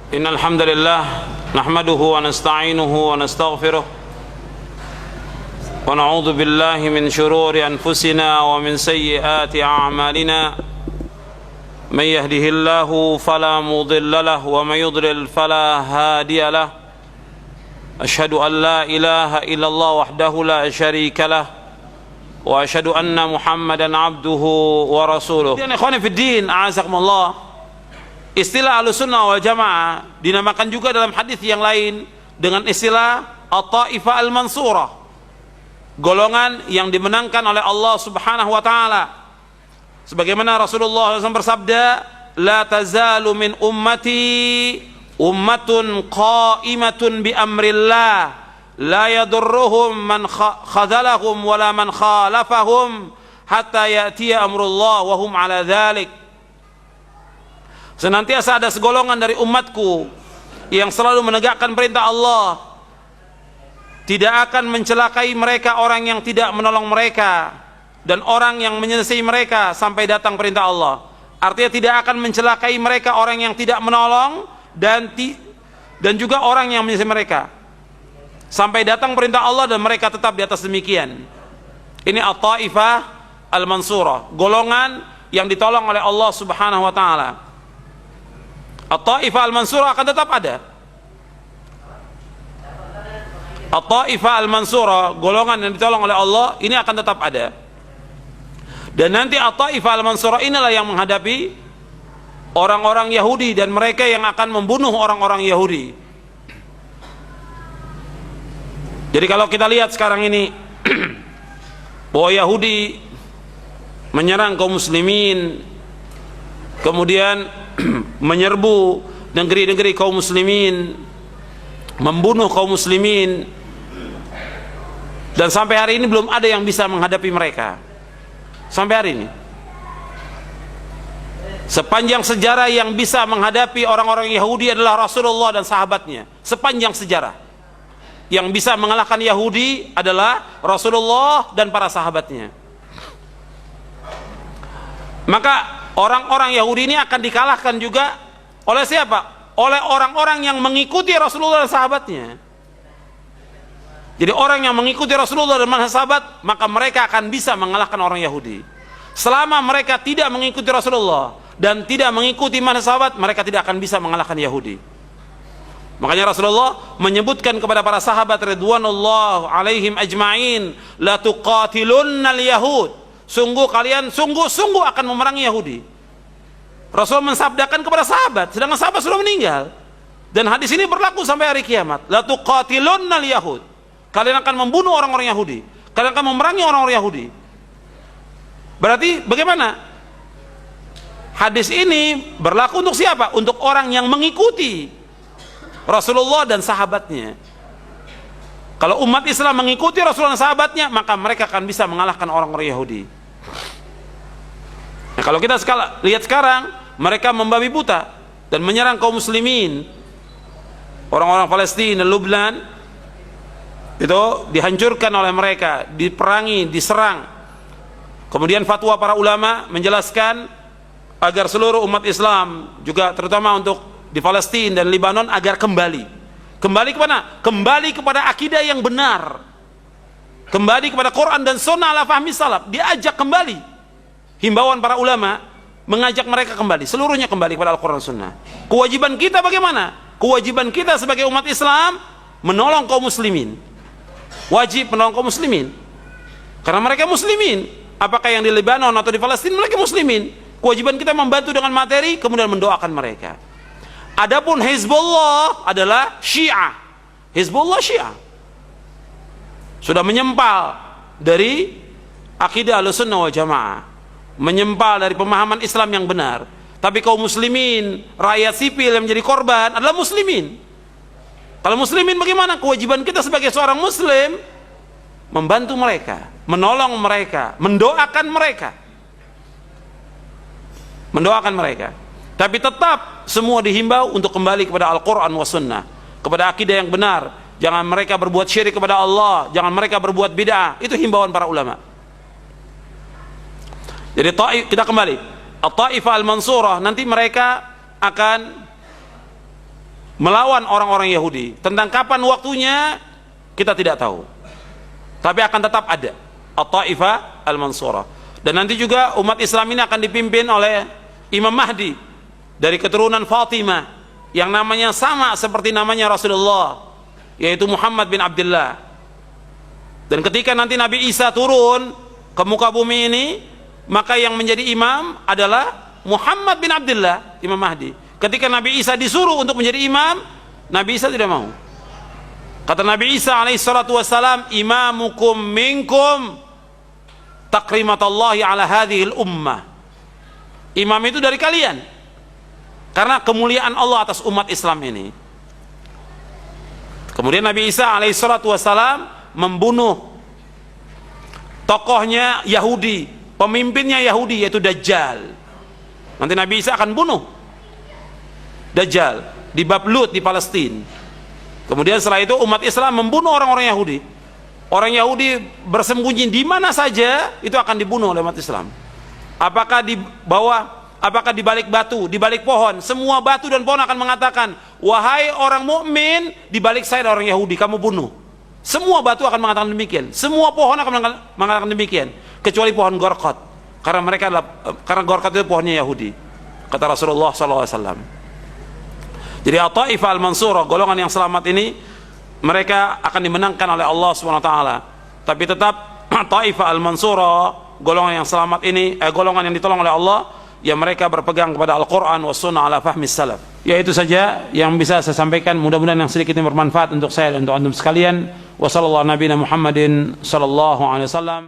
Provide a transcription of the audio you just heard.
إن الحمد لله نحمده ونستعينه ونستغفره ونعوذ بالله من شرور أنفسنا ومن سيئات أعمالنا من يهده الله فلا مضل له ومن يضلل فلا هادي له أشهد أن لا إله إلا الله وحده لا شريك له وأشهد أن محمدا عبده ورسوله. Ikhwani fi din, a'azakumullah. Istilah Ahlussunnah wal Jamaah dinamakan juga dalam hadis yang lain dengan istilah At-Taifah Al-Mansurah, golongan yang dimenangkan oleh Allah Subhanahu wa taala. Sebagaimana Rasulullah SAW bersabda, "La tazalu min ummati ummatun qa'imatun bi amrillah, la yadurruhum man khadalahum wala man khalafahum hatta ya'tiya amrullah wa hum ala dzalik." Senantiasa ada segolongan dari umatku yang selalu menegakkan perintah Allah. Tidak akan mencelakai mereka orang yang tidak menolong mereka dan orang yang menyelesaikan mereka sampai datang perintah Allah. Artinya tidak akan mencelakai mereka orang yang tidak menolong dan juga orang yang menyelesaikan mereka sampai datang perintah Allah, dan mereka tetap di atas demikian. Ini At-Taifah Al-Mansurah, golongan yang ditolong oleh Allah Subhanahu wa taala. At-Taifah Al-Mansurah akan tetap ada. At-Taifah Al-Mansurah, golongan yang ditolong oleh Allah, ini akan tetap ada. Dan nanti At-Taifah Al-Mansurah inilah yang menghadapi orang-orang Yahudi dan mereka yang akan membunuh orang-orang Yahudi. Jadi kalau kita lihat sekarang ini bahwa Yahudi menyerang kaum muslimin, kemudian menyerbu negeri-negeri kaum muslimin, membunuh kaum muslimin, dan sampai hari ini belum ada yang bisa menghadapi mereka. Sampai hari ini sepanjang sejarah yang bisa menghadapi orang-orang Yahudi adalah Rasulullah dan sahabatnya. Sepanjang sejarah yang bisa mengalahkan Yahudi adalah Rasulullah dan para sahabatnya. Maka orang-orang Yahudi ini akan dikalahkan juga oleh siapa? Oleh orang-orang yang mengikuti Rasulullah dan sahabatnya. Jadi orang yang mengikuti Rasulullah dan sahabat, maka mereka akan bisa mengalahkan orang Yahudi. Selama mereka tidak mengikuti Rasulullah dan tidak mengikuti sahabat, mereka tidak akan bisa mengalahkan Yahudi. Makanya Rasulullah menyebutkan kepada para sahabat ridwanullah alaihim ajma'in, la tuqatilunnal yahud, sungguh akan memerangi Yahudi. Rasul mensabdakan kepada sahabat, sedangkan sahabat sudah meninggal. Dan hadis ini berlaku sampai hari kiamat. La tuqatilunnal yahud, kalian akan membunuh orang-orang Yahudi, kalian akan memerangi orang-orang Yahudi. Berarti bagaimana? Hadis ini berlaku untuk siapa? Untuk orang yang mengikuti Rasulullah dan sahabatnya. Kalau umat Islam mengikuti Rasulullah dan sahabatnya, maka mereka akan bisa mengalahkan orang-orang Yahudi. Nah, kalau kita lihat sekarang, mereka membabi buta dan menyerang kaum muslimin. Orang-orang Palestina, Lubnan, itu dihancurkan oleh mereka, diperangi, diserang. Kemudian fatwa para ulama menjelaskan agar seluruh umat Islam, juga terutama untuk di Palestina dan Lebanon, agar kembali kemana? Kembali kepada akidah yang benar, kembali kepada Quran dan Sunnah ala fahmi salaf. Diajak kembali. Himbauan para ulama mengajak mereka kembali, seluruhnya kembali kepada Al-Quran Sunnah. Kewajiban kita bagaimana? Kewajiban kita sebagai umat Islam menolong kaum muslimin. Wajib menolong kaum muslimin karena mereka muslimin. Apakah yang di Lebanon atau di Palestina, mereka muslimin. Kewajiban kita membantu dengan materi, kemudian mendoakan mereka. Adapun Hizbullah adalah Syiah. Hizbullah Syiah sudah menyempal dari akidah Ahlussunnah wal Jamaah, menyempal dari pemahaman Islam yang benar. Tapi kaum muslimin, rakyat sipil yang menjadi korban adalah muslimin. Kalau muslimin bagaimana? Kewajiban kita sebagai seorang muslim membantu mereka, menolong mereka, mendoakan mereka. Mendoakan mereka. Tapi tetap semua dihimbau untuk kembali kepada Al-Quran wa Sunnah, kepada akidah yang benar. Jangan mereka berbuat syirik kepada Allah, jangan mereka berbuat bid'ah. Itu himbauan para ulama. Jadi kita kembali At-Taifah Al-Mansurah, nanti mereka akan melawan orang-orang Yahudi. Tentang kapan waktunya kita tidak tahu, tapi akan tetap ada At-Taifah Al-Mansurah. Dan nanti juga umat Islam ini akan dipimpin oleh Imam Mahdi dari keturunan Fatimah, yang namanya sama seperti namanya Rasulullah, yaitu Muhammad bin Abdullah. Dan ketika nanti Nabi Isa turun ke muka bumi ini, maka yang menjadi imam adalah Muhammad bin Abdullah, Imam Mahdi. Ketika Nabi Isa disuruh untuk menjadi imam, Nabi Isa tidak mau. Kata Nabi Isa alaihissalatu wassalam, imamukum minkum takrimatallahi ala hadhil ummah. Imam itu dari kalian, karena kemuliaan Allah atas umat Islam ini. Kemudian Nabi Isa alaihissalatu wassalam membunuh tokohnya Yahudi, pemimpinnya Yahudi, yaitu Dajjal. Nanti Nabi Isa akan bunuh Dajjal di bab Lut di Palestina. Kemudian setelah itu umat Islam membunuh orang-orang Yahudi. Orang Yahudi bersembunyi di mana saja, itu akan dibunuh oleh umat Islam. Apakah di bawah, apakah di balik batu, di balik pohon, semua batu dan pohon akan mengatakan, wahai orang mukmin, di balik saya ada orang Yahudi, kamu bunuh. Semua batu akan mengatakan demikian, semua pohon akan mengatakan demikian, kecuali pohon Gorqat, karena mereka adalah, karena Gorqat itu pohonnya Yahudi, kata Rasulullah SAW. Jadi At-Taifah Al-Mansurah, golongan yang selamat ini, mereka akan dimenangkan oleh Allah SWT. Tapi tetap At-Taifah Al-Mansurah, golongan yang selamat ini, golongan yang ditolong oleh Allah, ya mereka berpegang kepada Al-Quran wa Sunnah ala fahmi salaf. Ya itu saja yang bisa saya sampaikan. Mudah-mudahan yang sedikit ini bermanfaat untuk saya dan untuk antum sekalian. Wassalamualaikum warahmatullahi wabarakatuh.